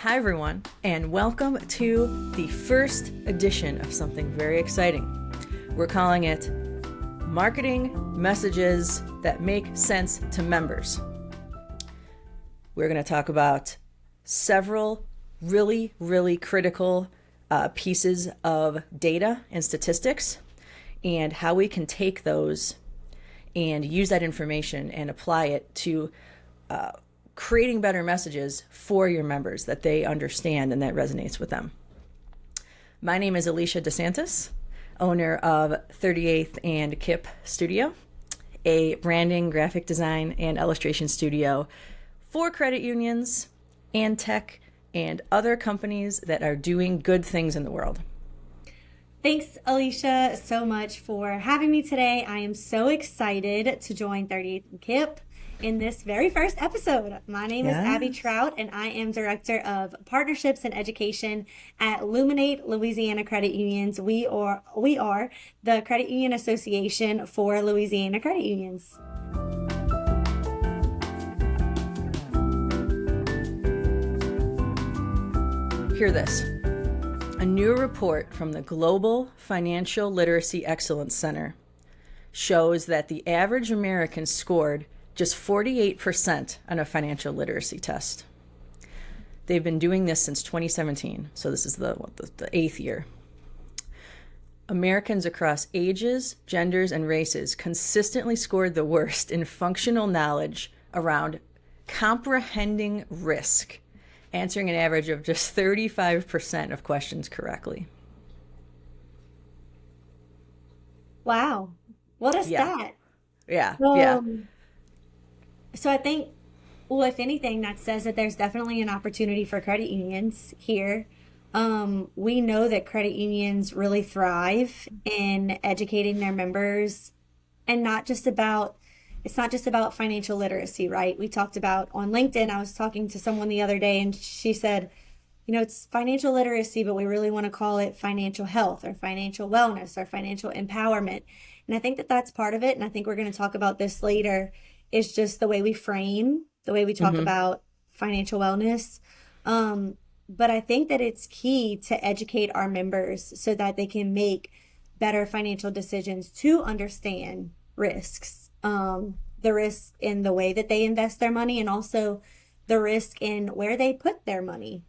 Hi, everyone, and welcome to the first edition of something very exciting. We're calling it Marketing Messages That Make Sense to Members. We're going to talk about several really critical pieces of data and statistics and how we can take those and use that information and apply it to creating better messages for your members that they understand and that resonates with them. My name is Alicia Disantis, owner of 38th and Kip Studio, a branding, graphic design, and illustration studio for credit unions and tech and other companies that are doing good things in the world. Thanks, Alicia, so much for having me today. I am so excited to join 38th and Kip in this very first episode. My name is Abby Trout, and I am Director of Partnerships and Education at Luminate Louisiana Credit Unions. We are the Credit Union Association for Louisiana Credit Unions. Hear this. A new report from the Global Financial Literacy Excellence Center shows that the average American scored just 48% on a financial literacy test. They've been doing this since 2017, so this is the eighth year. Americans across ages, genders, and races consistently scored the worst in functional knowledge around comprehending risk, answering an average of just 35% of questions correctly. Wow. What a stat. Yeah. So I think, well, if anything, that says that there's definitely an opportunity for credit unions here. We know that credit unions really thrive in educating their members, and it's not just about financial literacy, right? We talked about on LinkedIn, I was talking to someone the other day and she said, it's financial literacy, but we really want to call it financial health or financial wellness or financial empowerment. And I think that that's part of it. And I think we're going to talk about this later. Is just the way we frame, the way we talk about financial wellness. But I think that it's key to educate our members so that they can make better financial decisions to understand risks. The risk in the way that they invest their money and also the risk in where they put their money.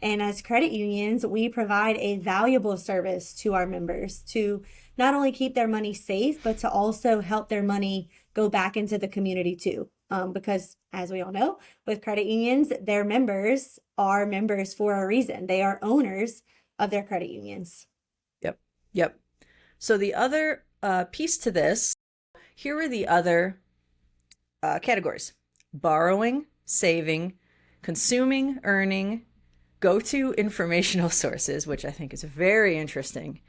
And as credit unions, we provide a valuable service to our members to not only keep their money safe, but to also help their money go back into the community too. Because as we all know, with credit unions, their members are members for a reason. They are owners of their credit unions. Yep. So the other piece to this, here are the other categories: borrowing, saving, consuming, earning, go-to informational sources, which I think is very interesting,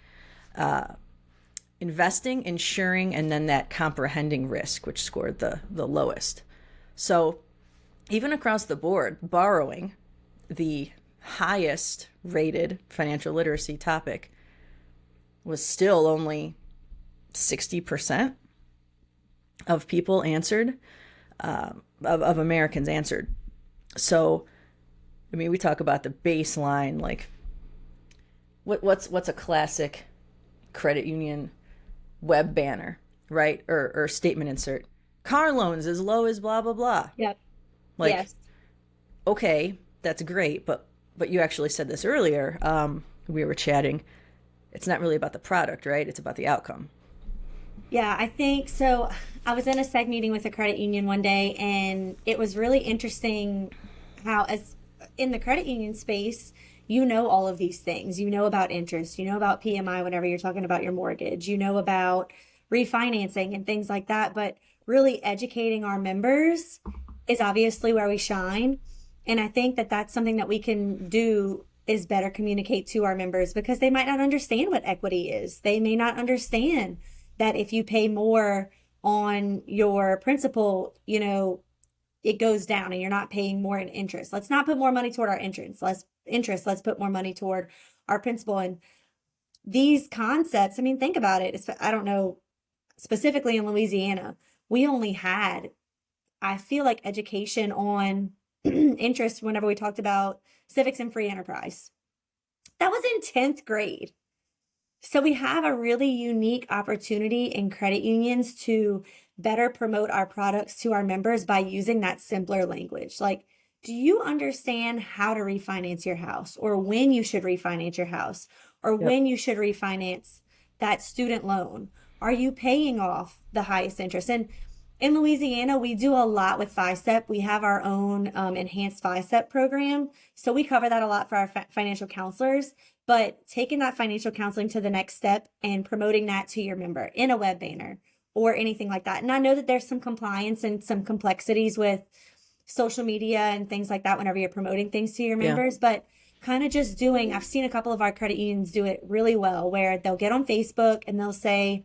investing, insuring, and then that comprehending risk, which scored the lowest. So even across the board, borrowing, the highest rated financial literacy topic, was still only 60% of people answered, of Americans answered. So, we talk about the baseline, like what's a classic credit union web banner, right? Or statement insert. Car loans as low as blah, blah, blah. Yep. Yes. Okay, that's great. But you actually said this earlier. We were chatting. It's not really about the product, right? It's about the outcome. Yeah, I think so. I was in a SEG meeting with a credit union one day, and it was really interesting how, as in the credit union space, all of these things. You know about interest, about PMI whenever you're talking about your mortgage, about refinancing and things like that. But really educating our members is obviously where we shine. And I think that that's something that we can do is better communicate to our members, because they might not understand what equity is. They may not understand that if you pay more on your principal, it goes down and you're not paying more in interest. Let's not put more money toward our let's put more money toward our principal. And these concepts, think about it. I don't know, specifically in Louisiana, we only had, I feel like, education on interest whenever we talked about civics and free enterprise. That was in 10th grade. So we have a really unique opportunity in credit unions to better promote our products to our members by using that simpler language. Like, do you understand how to refinance your house, or when you should refinance your house, or when you should refinance that student loan? Are you paying off the highest interest? And in Louisiana, we do a lot with FISEP. We have our own enhanced FISEP program. So we cover that a lot for our financial counselors. But taking that financial counseling to the next step and promoting that to your member in a web banner or anything like that. And I know that there's some compliance and some complexities with social media and things like that whenever you're promoting things to your members, but kind of just I've seen a couple of our credit unions do it really well, where they'll get on Facebook and they'll say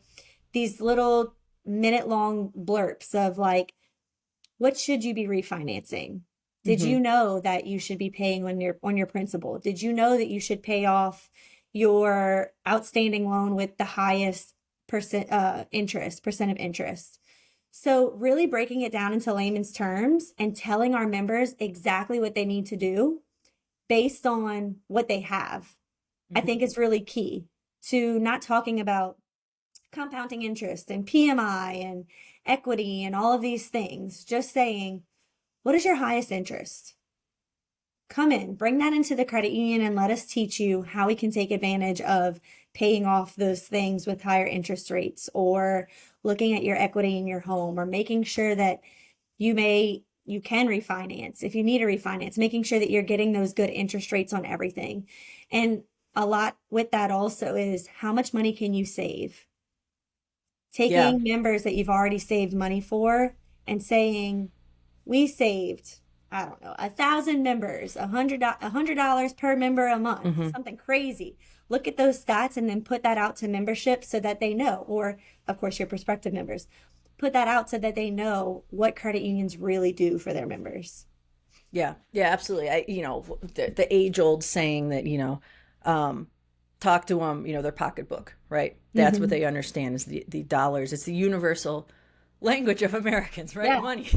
these little minute-long blurps of like, what should you be refinancing? Did you know that you should be paying on your principal? Did you know that you should pay off your outstanding loan with the highest percent of interest? So really breaking it down into layman's terms and telling our members exactly what they need to do based on what they have, I think is really key to not talking about compounding interest and PMI and equity and all of these things. Just saying, what is your highest interest? Come in, bring that into the credit union and let us teach you how we can take advantage of paying off those things with higher interest rates, or looking at your equity in your home, or making sure that you can refinance if you need a refinance, making sure that you're getting those good interest rates on everything. And a lot with that also is, how much money can you save? Taking members that you've already saved money for and saying, we saved, I don't know, 1,000 members, $100 per member a month, something crazy. Look at those stats and then put that out to membership so that they know, or of course your prospective members, put that out so that they know what credit unions really do for their members. Yeah, absolutely. The age-old saying that, talk to them, their pocketbook, right? That's what they understand is the dollars. It's the universal language of Americans, right? Yeah. Money.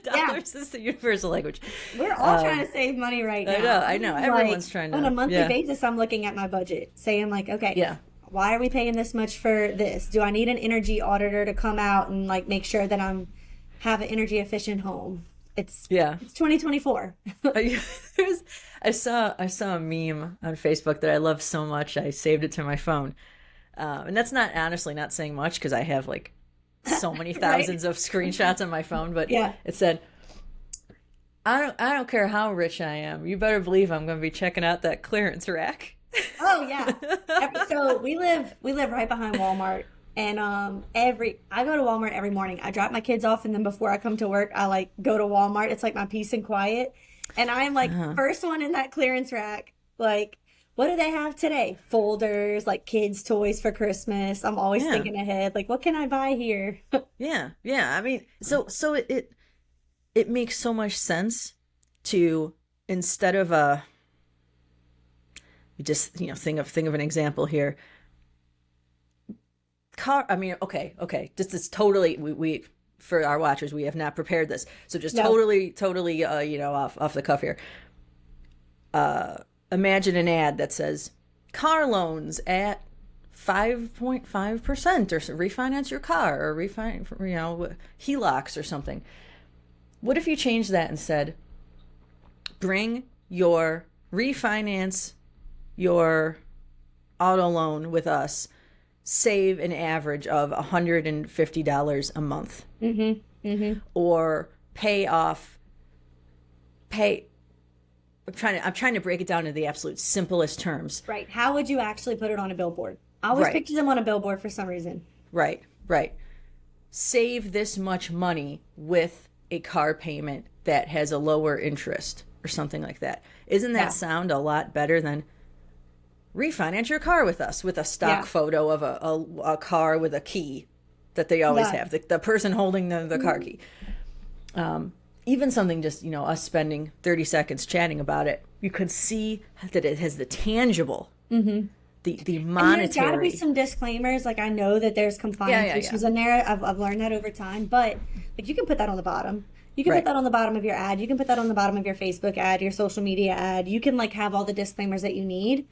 Dollars is the universal language. We're all trying to save money right now. I know. Everyone's trying to. On a monthly basis, I'm looking at my budget, saying like, okay, why are we paying this much for this? Do I need an energy auditor to come out and like make sure that have an energy efficient home? It's 2024. I saw a meme on Facebook that I love so much. I saved it to my phone. And that's honestly not saying much, because I have like so many thousands of screenshots on my phone, but it said, I don't care how rich I am, you better believe I'm going to be checking out that clearance rack. Oh yeah. So we live right behind Walmart, and I go to Walmart every morning. I drop my kids off, and then before I come to work, I like go to Walmart. It's like my peace and quiet, and I'm like first one in that clearance rack. Like, what do they have today? Folders, like kids' toys for Christmas. I'm always thinking ahead. Like, what can I buy here? Yeah. I mean, so it makes so much sense to, instead of just think of an example here. Okay. Just this totally we for our watchers, we have not prepared this, so just totally off the cuff here. Imagine an ad that says car loans at 5.5%, or refinance your car, or HELOCs or something. What if you change that and said, refinance your auto loan with us, save an average of $150 a month, or I'm trying to break it down to the absolute simplest terms. Right. How would you actually put it on a billboard? I always picture them on a billboard for some reason. Right. Save this much money with a car payment that has a lower interest, or something like that. Isn't that sound a lot better than refinance your car with us, with a stock photo of a car with a key that they always have, the person holding the car key. Even something just, us spending 30 seconds chatting about it, you could see that it has the tangible, the monetary. And there's got to be some disclaimers. Like, I know that there's compliance issues in there. I've learned that over time, but like, you can put that on the bottom. You can put Right. that on the bottom of your ad. You can put that on the bottom of your Facebook ad, your social media ad. You can like have all the disclaimers that you need,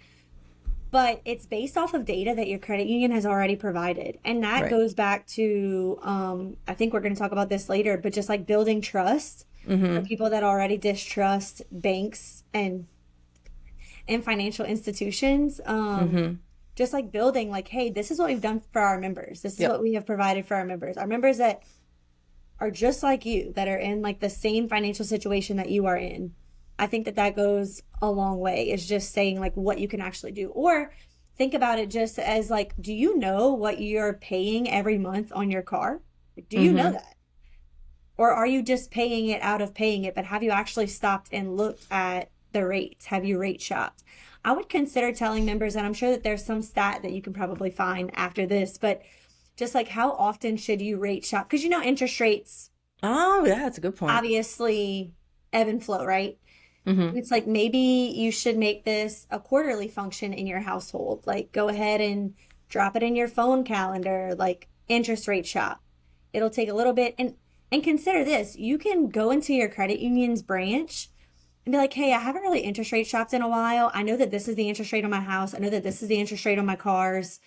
but it's based off of data that your credit union has already provided. And that Right. goes back to, I think we're going to talk about this later, but just like building trust for Mm-hmm. people that already distrust banks and financial institutions. Mm-hmm. Just like building like, hey, this is what we've done for our members. This is Yep. what we have provided for our members. Our members that are just like you, that are in like the same financial situation that you are in. I think that that goes a long way. Is just saying like what you can actually do. Or think about it just as like, do you know what you're paying every month on your car? Like, do you know Mm-hmm. that? Or are you just paying it out of paying it? But have you actually stopped and looked at the rates? Have you rate shopped? I would consider telling members, and I'm sure that there's some stat that you can probably find after this, but just like how often should you rate shop? Because you know, interest rates Oh, yeah, that's a good point. obviously ebb and flow, right? Mm-hmm. It's like maybe you should make this a quarterly function in your household. Like go ahead and drop it in your phone calendar, like interest rate shop. It'll take a little bit and consider this. You can go into your credit union's branch and be like, "Hey, I haven't really interest rate shopped in a while. I know that this is the interest rate on my house. I know that this is the interest rate on my cars."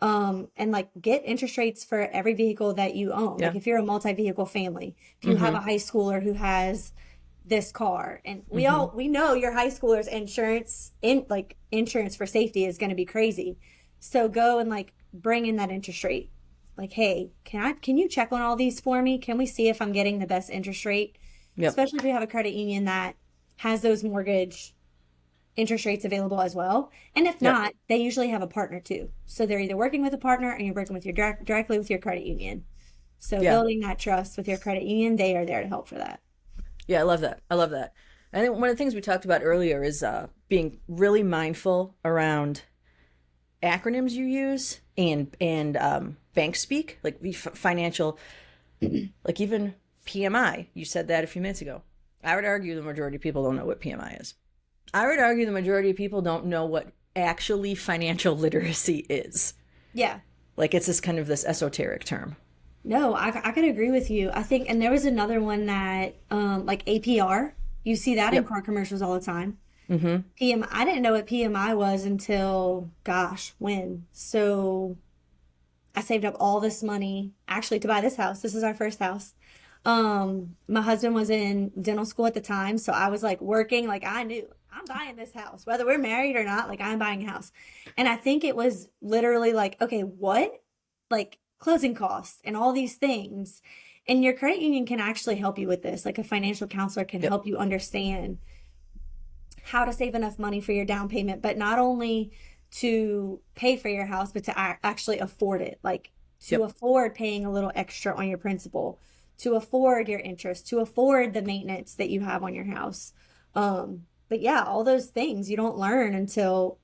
And like get interest rates for every vehicle that you own. Like Yeah. if you're a multi-vehicle family, if you have Mm-hmm. a high schooler who has this car, and Mm-hmm. we know your high schooler's insurance for safety is going to be crazy. So go and like bring in that interest rate. Like, hey, can you check on all these for me? Can we see if I'm getting the best interest rate? Yep. Especially if you have a credit union that has those mortgage interest rates available as well. And if Yep. not, they usually have a partner too. So they're either working with a partner and you're working with your directly with your credit union. So Yeah. building that trust with your credit union, they are there to help for that. Yeah, I love that. I love that. I think one of the things we talked about earlier is being really mindful around acronyms you use and bank speak, like financial, like even PMI. You said that a few minutes ago. I would argue the majority of people don't know what PMI is. I would argue the majority of people don't know what actually financial literacy is. Yeah. Like it's this kind of this esoteric term. No, I could agree with you. I think, and there was another one that, like APR, you see that in Yep. car commercials all the time. Mm-hmm. I didn't know what PMI was until, gosh, when? So I saved up all this money actually to buy this house. This is our first house. My husband was in dental school at the time, so I was like working, like I knew I'm buying this house, whether we're married or not, like I'm buying a house. And I think it was literally like, okay, what? Like closing costs and all these things. And your credit union can actually help you with this. Like a financial counselor can Yep. help you understand how to save enough money for your down payment, but not only to pay for your house, but to actually afford it. Like to Yep. afford paying a little extra on your principal, to afford your interest, to afford the maintenance that you have on your house. But yeah, all those things you don't learn until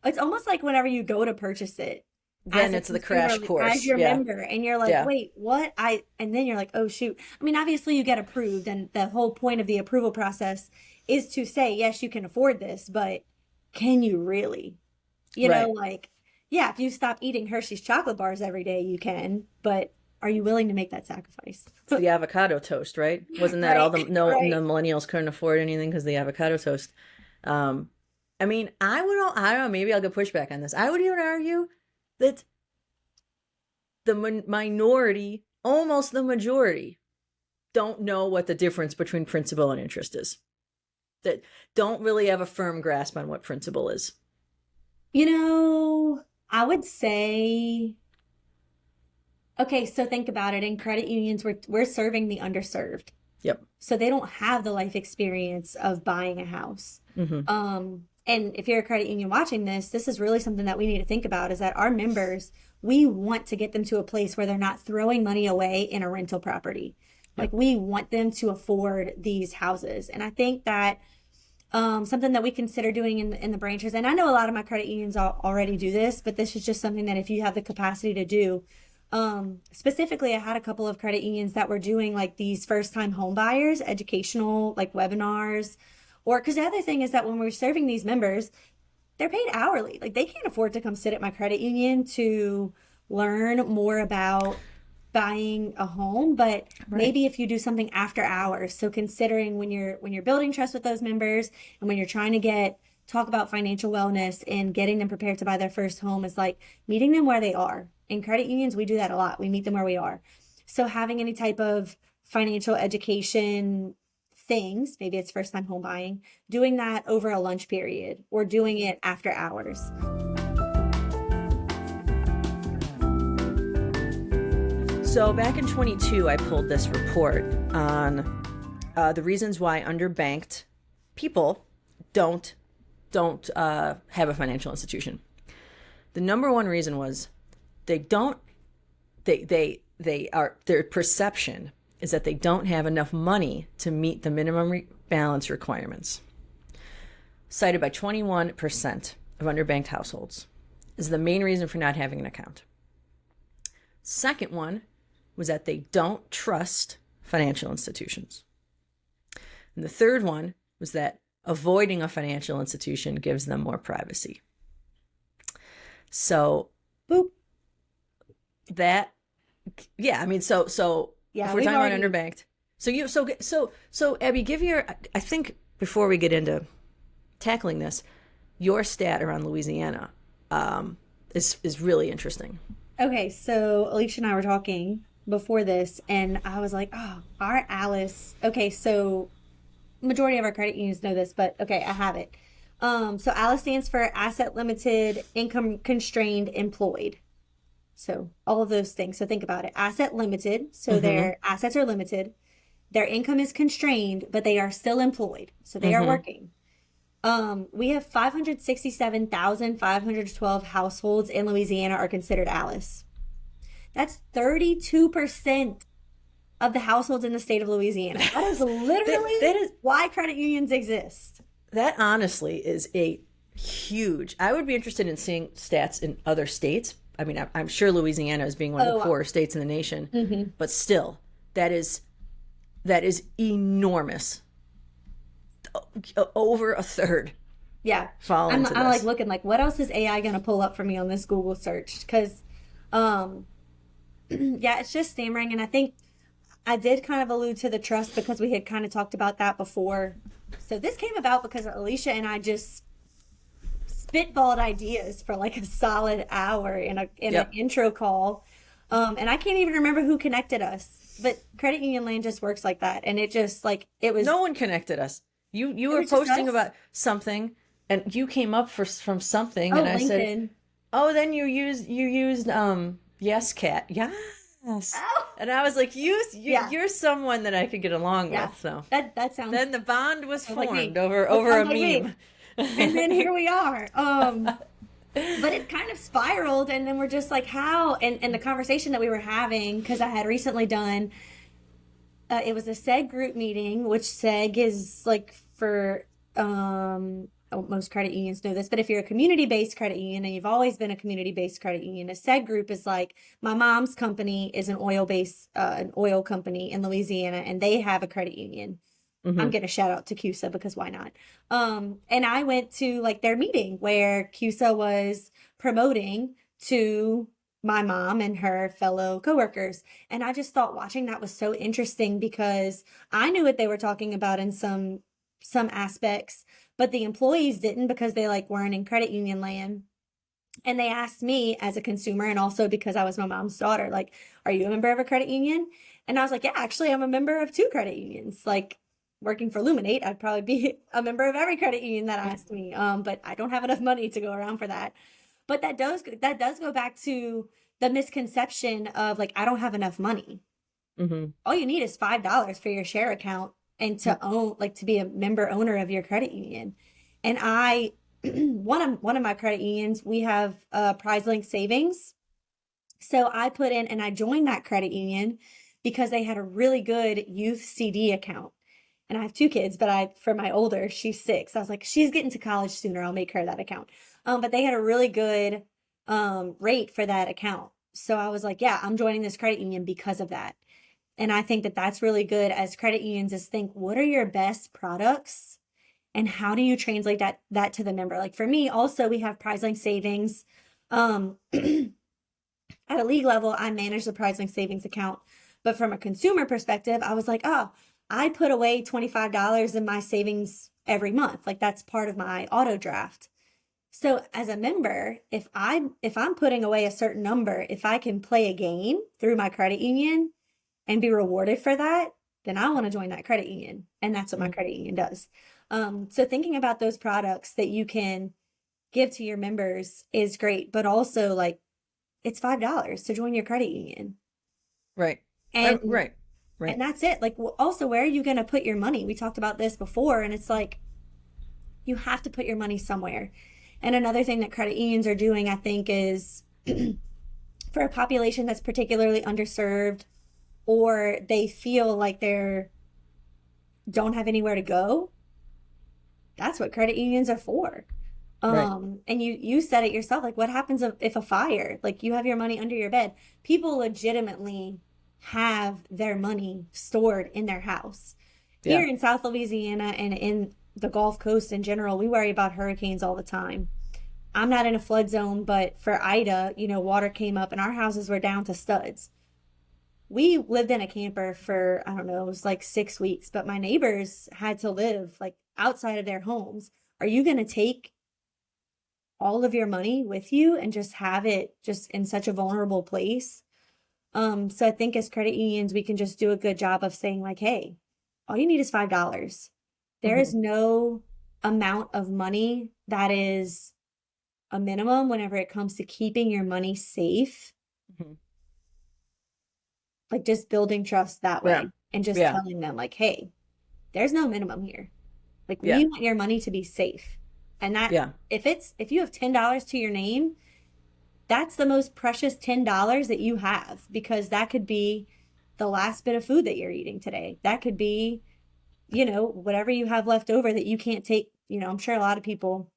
it's almost like whenever you go to purchase it as Then a it's the consumer, crash like, as course. your Yeah. member, and you're like, Yeah. wait, what? And then you're like, oh shoot. I mean, obviously you get approved, and the whole point of the approval process is to say, yes, you can afford this, but can you really? You know, Right. like, yeah, if you stop eating Hershey's chocolate bars every day, you can, but are you willing to make that sacrifice? It's the avocado toast, right? Wasn't that all Right, the no right. the millennials couldn't afford anything because the avocado toast. Um, I mean, I don't know, maybe I'll get pushback on this. I would even argue that the minority, almost the majority, don't know what the difference between principal and interest is. That don't really have a firm grasp on what principal is. You know, I would say, okay, so think about it. In credit unions, we're serving the underserved. Yep. So they don't have the life experience of buying a house. Mm-hmm. And if you're a credit union watching this, this is really something that we need to think about is that our members, we want to get them to a place where they're not throwing money away in a rental property. Like Yep. we want them to afford these houses. And I think that something that we consider doing in the branches, and I know a lot of my credit unions already do this, but this is just something that if you have the capacity to do, specifically, I had a couple of credit unions that were doing like these first time home buyers, educational like webinars, or because the other thing is that when we're serving these members, they're paid hourly. Like they can't afford to come sit at my credit union to learn more about buying a home, but maybe if you do something after hours. So considering when you're building trust with those members and when you're trying to talk about financial wellness and getting them prepared to buy their first home is like meeting them where they are. In credit unions, we do that a lot. We meet them where we are. So having any type of financial education things, maybe it's first time home buying, doing that over a lunch period or doing it after hours. So back in 22, I pulled this report on the reasons why underbanked people don't have a financial institution. The number one reason was their perception is that they don't have enough money to meet the minimum balance requirements. Cited by 21% of underbanked households is the main reason for not having an account. Second one was that they don't trust financial institutions. And the third one was that avoiding a financial institution gives them more privacy. So, boop. That, yeah, I mean, so yeah, if we're talking about underbanked, so Abby, I think before we get into tackling this, your stat around Louisiana is really interesting. Okay, so Alicia and I were talking before this, and I was like, oh, our Alice. Okay, so majority of our credit unions know this, but okay, I have it. So Alice stands for Asset Limited, Income Constrained, Employed. So all of those things. So think about it. Asset limited, so their assets are limited. Their income is constrained, but they are still employed. So they are working. We have 567,512 households in Louisiana are considered Alice. That's 32% of the households in the state of Louisiana. That is literally that is why credit unions exist. That honestly is a huge. I would be interested in seeing stats in other states. I mean, I'm sure Louisiana is being one of the poorer states in the nation, but still, that is enormous. Over a third. Yeah. I'm like looking like, what else is AI going to pull up for me on this Google search? Because, yeah, it's just stammering. And I think I did kind of allude to the trust because we had kind of talked about that before. So this came about because Alicia and I just spitballed ideas for like a solid hour in an intro call. And I can't even remember who connected us, but credit union land just works like that. And it just like, it was. No one connected us. You were posting about something and you came up from something and I LinkedIn. Said, oh, then you used Yes Cat. Yes. Oh. And I was like, you're someone that I could get along with. So that sounds. Then the bond was formed over a meme. And then here we are. But it kind of spiraled, and then we're just like, how? And the conversation that we were having, because I had recently done, it was a SEG group meeting, which SEG is like for, most credit unions know this, but if you're a community-based credit union and you've always been a community-based credit union, a SEG group is like, my mom's company is an oil company in Louisiana, and they have a credit union. I'm going to shout out to CUSA because why not? And I went to like their meeting where CUSA was promoting to my mom and her fellow coworkers. And I just thought watching that was so interesting because I knew what they were talking about in some aspects, but the employees didn't because they like weren't in credit union land. And they asked me as a consumer, and also because I was my mom's daughter, like, are you a member of a credit union? And I was like, yeah, actually I'm a member of 2 credit unions. Like, working for Luminate, I'd probably be a member of every credit union that asked me. But I don't have enough money to go around for that. But that does go back to the misconception of like, I don't have enough money. All you need is $5 for your share account and to own, like to be a member owner of your credit union. And one of my credit unions, we have Prize Link Savings. So I put in and I joined that credit union because they had a really good youth CD account. And I have 2 kids, but for my older, she's 6. I was like, she's getting to college sooner. I'll make her that account. But they had a really good rate for that account. So I was like, yeah, I'm joining this credit union because of that. And I think that that's really good as credit unions is think, what are your best products? And how do you translate that to the member? Like for me, also, we have PrizeLink Savings. I at a league level, I manage the Prize Link savings account. But from a consumer perspective, I was like, oh, I put away $25 in my savings every month. Like that's part of my auto draft. So as a member, if I'm putting away a certain number, if I can play a game through my credit union and be rewarded for that, then I want to join that credit union. And that's what my credit union does. So thinking about those products that you can give to your members is great, but also like it's $5 to join your credit union. Right. And right. and that's it. Like also, where are you going to put your money? We talked about this before, and it's like you have to put your money somewhere. And another thing that credit unions are doing, I think, is for a population that's particularly underserved, or they feel like don't have anywhere to go. That's what credit unions are for. Right. And you said it yourself, like what happens if a fire, like you have your money under your bed, people legitimately have their money stored in their house. Yeah. Here in South Louisiana and in the Gulf Coast in general, we worry about hurricanes all the time. I'm not in a flood zone, but for Ida, water came up and our houses were down to studs. We lived in a camper for, I don't know, it was like 6 weeks, but my neighbors had to live like outside of their homes. Are you going to take all of your money with you and just have it just in such a vulnerable place? So I think as credit unions, we can just do a good job of saying like, hey, all you need is $5. There is no amount of money that is a minimum whenever it comes to keeping your money safe. Like just building trust that way and just telling them like, hey, there's no minimum here. Like we want your money to be safe. And that if you have $10 to your name, that's the most precious $10 that you have, because that could be the last bit of food that you're eating today. That could be, whatever you have left over that you can't take. I'm sure a lot of people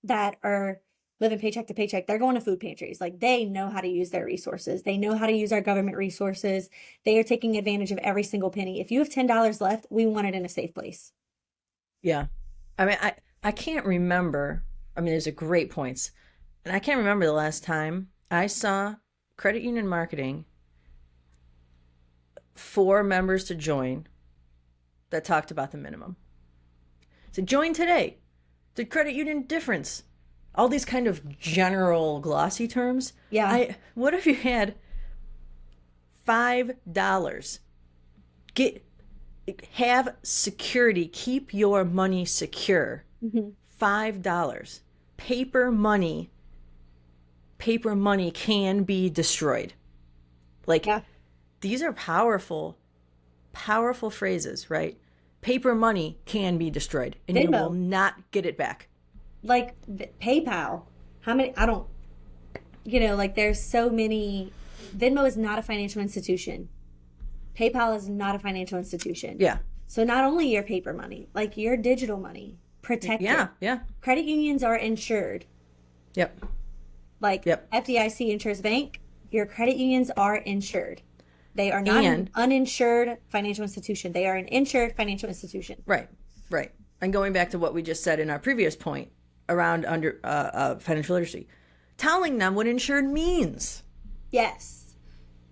that are living paycheck to paycheck, they're going to food pantries. Like they know how to use their resources. They know how to use our government resources. They are taking advantage of every single penny. If you have $10 left, we want it in a safe place. Yeah. I mean, I can't remember. I mean, there's a great points. And I can't remember the last time I saw credit union marketing for members to join that talked about the minimum. So join today. The credit union difference. All these kind of general glossy terms. Yeah. What if you had $5? Have security. Keep your money secure. $5. Paper money can be destroyed. Like these are powerful phrases, right? Paper money can be destroyed and you will not get it back. Like PayPal. How many? I don't, like there's so many. Venmo is not a financial institution. PayPal is not a financial institution. Yeah. So not only your paper money, like your digital money, protected. Yeah. Credit unions are insured. Yep. Like FDIC insures bank, your credit unions are insured. They are not an uninsured financial institution. They are an insured financial institution. Right. And going back to what we just said in our previous point around financial literacy, telling them what insured means. Yes.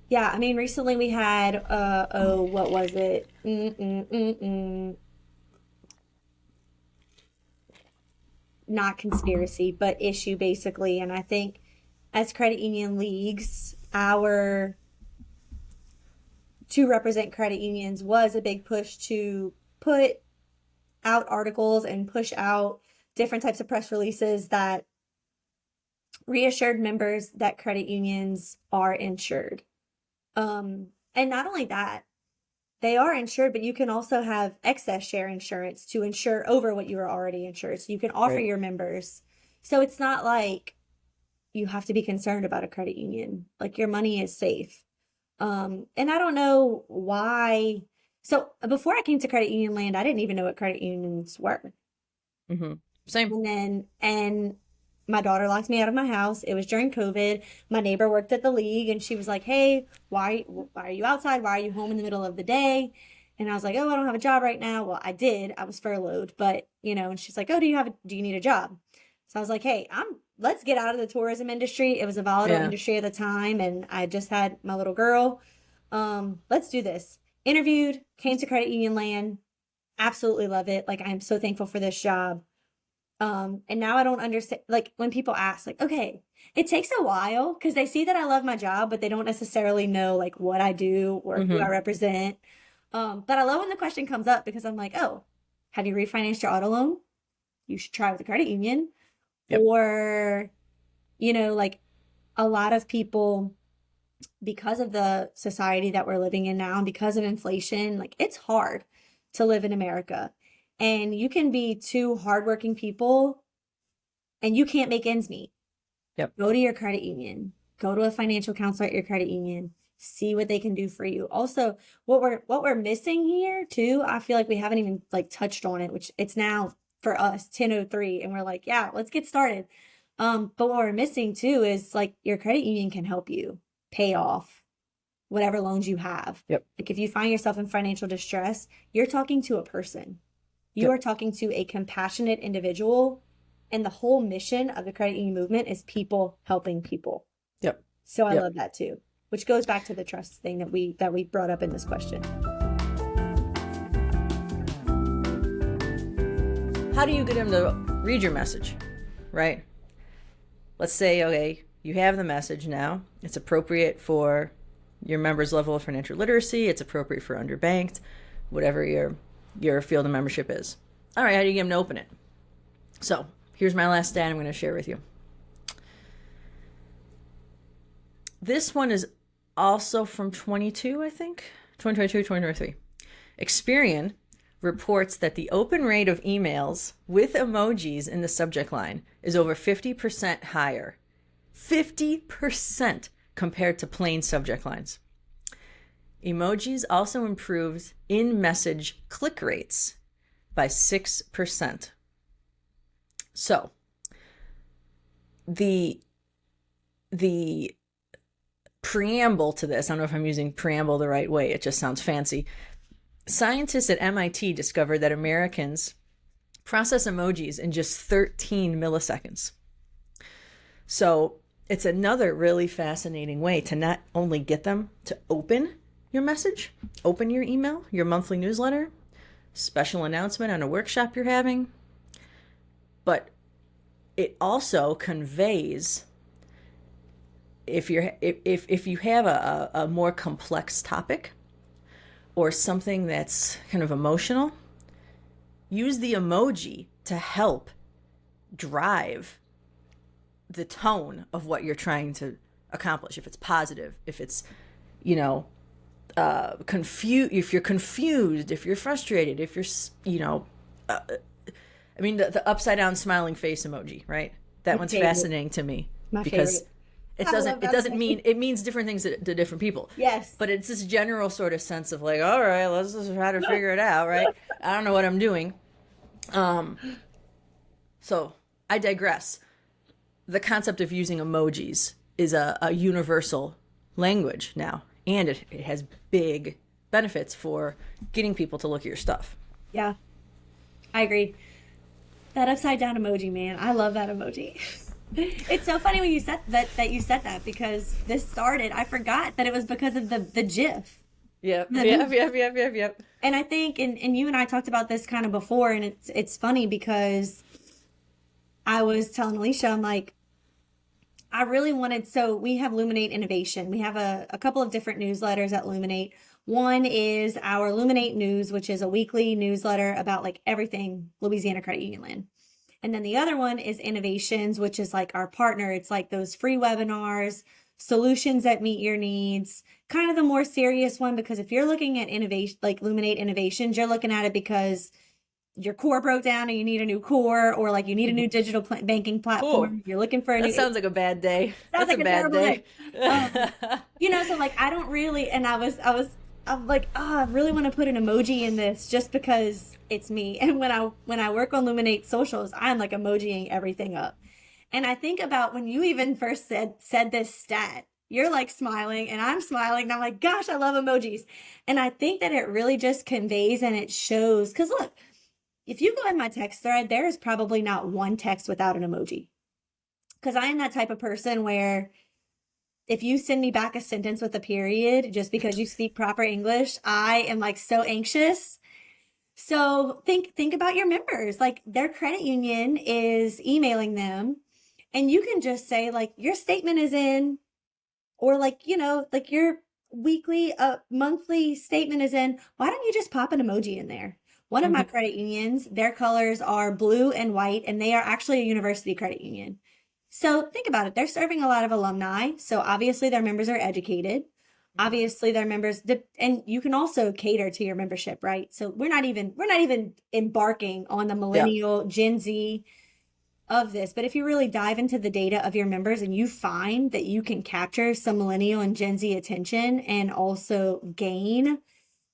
Yeah. I mean, recently we had, what was it? Not conspiracy, but issue basically. And I think as credit union leagues, to represent credit unions was a big push to put out articles and push out different types of press releases that reassured members that credit unions are insured. And not only that, they are insured, but you can also have excess share insurance to insure over what you are already insured. So you can offer your members. So it's not like you have to be concerned about a credit union. Like your money is safe. And I don't know why. So before I came to credit union land, I didn't even know what credit unions were. Same. And my daughter locked me out of my house. It was during COVID. My neighbor worked at the league and she was like, hey, why are you outside? Why are you home in the middle of the day? And I was like, oh, I don't have a job right now. Well, I did. I was furloughed, but and she's like, oh, do you need a job? So I was like, hey, I'm let's get out of the tourism industry. It was a volatile industry at the time, and I just had my little girl. Let's do this. Interviewed, came to credit union land. Absolutely love it. Like, I'm so thankful for this job. And now I don't understand, like, when people ask, like, okay, it takes a while because they see that I love my job, but they don't necessarily know like what I do or who I represent. But I love when the question comes up because I'm like, oh, have you refinanced your auto loan? You should try with the credit union. Yep. Or, like, a lot of people, because of the society that we're living in now, and because of inflation, like, it's hard to live in America. And you can be two hardworking people and you can't make ends meet. Yep. Go to your credit union. Go to a financial counselor at your credit union. See what they can do for you. Also, what we're missing here too, I feel like we haven't even like touched on it, which it's now for us 10:03, and we're like, yeah, let's get started. But what we're missing too is like your credit union can help you pay off whatever loans you have. Yep. Like, if you find yourself in financial distress, you're talking to a person. You are talking to a compassionate individual, and the whole mission of the credit union movement is people helping people. Yep. So I love that too, which goes back to the trust thing that we brought up in this question. How do you get them to read your message, right? Let's say, okay, you have the message now. It's appropriate for your members' level of financial literacy. It's appropriate for underbanked, whatever your field of membership is. All right, how do you get them to open it? So here's my last stat I'm going to share with you. This one is also from 22, I think. 2022, 2023. Experian reports that the open rate of emails with emojis in the subject line is over 50% higher. 50% compared to plain subject lines. Emojis also improved in-message click rates by 6%. So, the preamble to this, I don't know if I'm using preamble the right way, it just sounds fancy. Scientists at MIT discovered that Americans process emojis in just 13 milliseconds. So it's another really fascinating way to not only get them to open your message, open your email, your monthly newsletter, special announcement on a workshop you're having, but it also conveys, if you have a more complex topic or something that's kind of emotional, use the emoji to help drive the tone of what you're trying to accomplish. If it's positive, if it's, if you're confused, if you're frustrated, if you're, the upside down smiling face emoji, right? That one's fascinating to me because it means different things to different people. Yes. But it's this general sort of sense of like, all right, let's just try to figure it out, right? I don't know what I'm doing. So I digress. The concept of using emojis is a universal language now, and it has big benefits for getting people to look at your stuff. Yeah, I agree. That upside down emoji, man. I love that emoji. It's so funny when you said that because this started, I forgot that it was because of the GIF. Yep. And I think, and you and I talked about this kind of before, and it's funny because I was telling Alicia, I'm like, I really wanted, so we have Luminate Innovation. We have a couple of different newsletters at Luminate. One is our Luminate News, which is a weekly newsletter about like everything Louisiana Credit Union land. And then the other one is Innovations, which is like our partner. It's like those free webinars, solutions that meet your needs, kind of the more serious one, because if you're looking at innovation, like Luminate Innovations, you're looking at it because your core broke down and you need a new core, or like you need a new digital banking platform. You're looking for a new. That sounds like a bad day. Sounds like a bad day. So like I don't really, and I'm like, I really want to put an emoji in this just because it's me. And when I work on Luminate socials, I'm like emojiing everything up. And I think about when you even first said this stat, you're like smiling and I'm smiling and I'm like, gosh, I love emojis. And I think that it really just conveys and it shows, because look, if you go in my text thread, there is probably not one text without an emoji. Because I am that type of person where if you send me back a sentence with a period just because you speak proper English, I am like so anxious. So think about your members. Like their credit union is emailing them, and you can just say like your statement is in, or like, like your weekly, monthly statement is in. Why don't you just pop an emoji in there? One of my credit unions, their colors are blue and white, and they are actually a university credit union. So think about it. They're serving a lot of alumni. So obviously their members are educated. Obviously their members, and you can also cater to your membership, right? So we're not even embarking on the millennial Gen Z of this. But if you really dive into the data of your members and you find that you can capture some millennial and Gen Z attention and also gain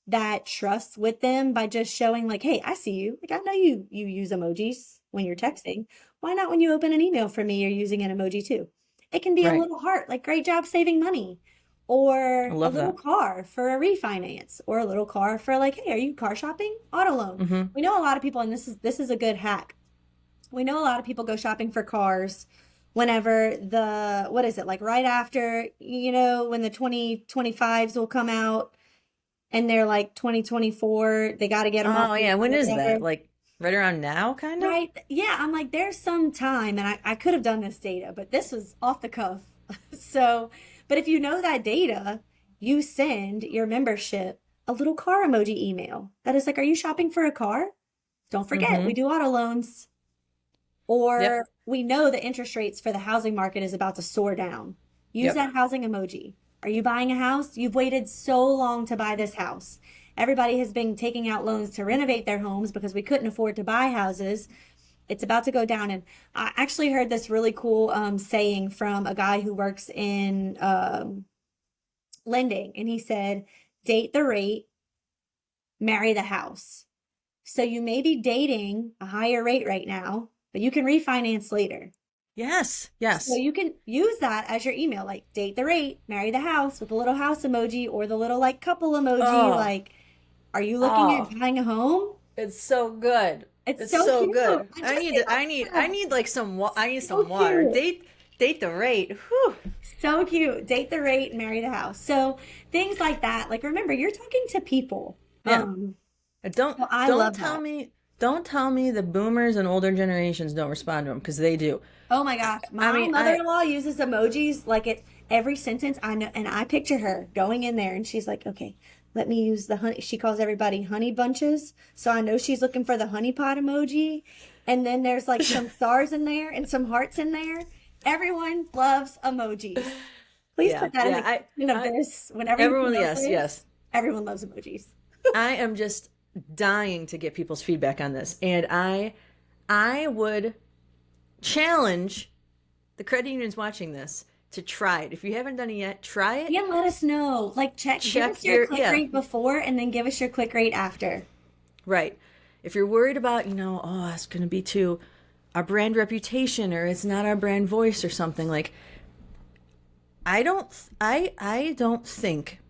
that trust with them by just showing like, hey, I see you. Like, I know you use emojis when you're texting. Why not when you open an email from me, you're using an emoji too? It can be a little heart, like great job saving money, or a little car for a refinance, or a little car for like, hey, are you car shopping? Auto loan. We know a lot of people, and this is a good hack. We know a lot of people go shopping for cars whenever like right after, when the 2025s will come out. And they're like 2024, they got to get them Oh, yeah. When is that? Like right around now, kind of? Right. Yeah. I'm like, there's some time, and I could have done this data, but this was off the cuff. So, but if you know that data, you send your membership a little car emoji email that is like, are you shopping for a car? Don't forget, we do auto loans. Or we know the interest rates for the housing market is about to soar down. Use that housing emoji. Are you buying a house? You've waited so long to buy this house. Everybody has been taking out loans to renovate their homes because we couldn't afford to buy houses. It's about to go down. And I actually heard this really cool saying from a guy who works in lending. And he said, date the rate, marry the house. So you may be dating a higher rate right now, but you can refinance later. Yes. So you can use that as your email, like date the rate, marry the house with the little house emoji or the little like couple emoji. Like, are you looking at buying a home? It's so good. It's so good. I need like some water. Date the rate. Whew. So cute. Date the rate, marry the house. So things like that. Like, remember, you're talking to people. Yeah. Don't tell me the boomers and older generations don't respond to them, because they do. Oh my gosh. My mother-in-law uses emojis like it's every sentence. I know, and I picture her going in there and she's like, okay, let me use the honey. She calls everybody honey bunches. So I know she's looking for the honey pot emoji. And then there's like some stars in there and some hearts in there. Everyone loves emojis. Please put that in the caption of this. Whenever everyone loves emojis. I am just dying to get people's feedback on this. And I would challenge the credit unions watching this to try it. If you haven't done it yet, try it. Yeah, let us know. Like give us your click rate before, and then give us your click rate after. Right. If you're worried about, it's going to be to our brand reputation, or it's not our brand voice or something, like, I don't think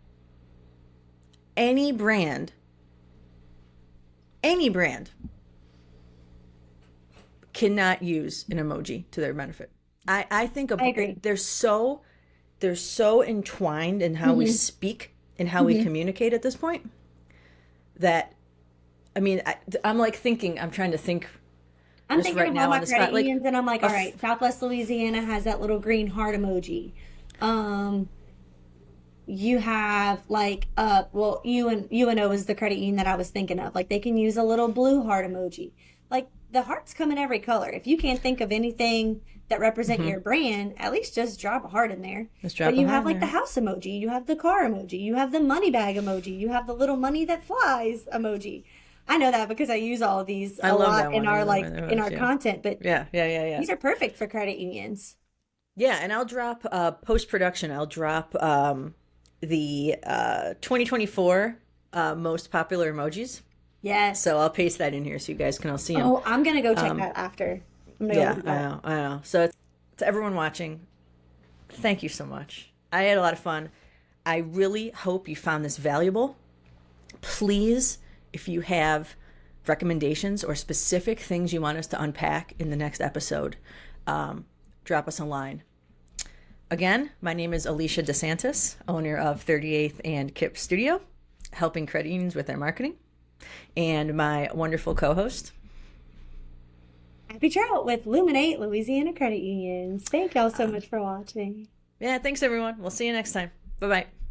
any brand cannot use an emoji to their benefit. I think I agree. They're so entwined in how we speak and how we communicate at this point that, I mean, I'm like thinking, I'm trying to think. I'm thinking right about my credit unions, and I'm like, all right, Southwest Louisiana has that little green heart emoji. You have like, UNO is the credit union that I was thinking of. Like, they can use a little blue heart emoji. Like, the hearts come in every color. If you can't think of anything that represent your brand, at least just drop a heart in there. But you have like the house emoji, you have the car emoji, you have the money bag emoji, you have the little money that flies emoji. I know that because I use all of these a lot in our content. But yeah. These are perfect for credit unions. Yeah, and I'll drop post-production. I'll drop the 2024 most popular emojis. Yes. So I'll paste that in here so you guys can all see them. Oh, I'm going to go check that after. I know. So to everyone watching, thank you so much. I had a lot of fun. I really hope you found this valuable. Please, if you have recommendations or specific things you want us to unpack in the next episode, drop us a line. Again, my name is Alicia Disantis, owner of 38th and Kip Studio, helping credit unions with their marketing. And my wonderful co-host, Abby Trout with Luminate, Louisiana Credit Unions. Thank y'all so much for watching. Yeah, thanks everyone. We'll see you next time. Bye-bye.